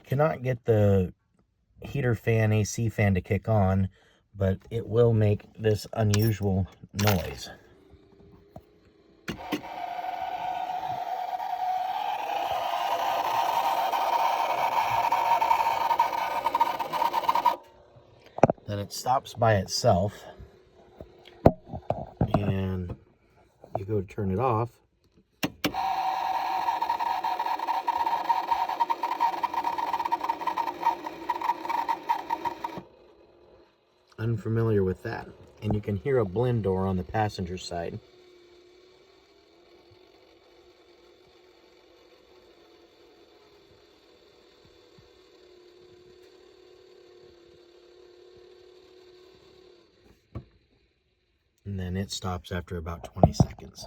cannot get the heater fan, AC fan to kick on, but it will make this unusual noise. Then it stops by itself, and you go to turn it off. Unfamiliar with that. And you can hear a blend door on the passenger side. And then it stops after about 20 seconds.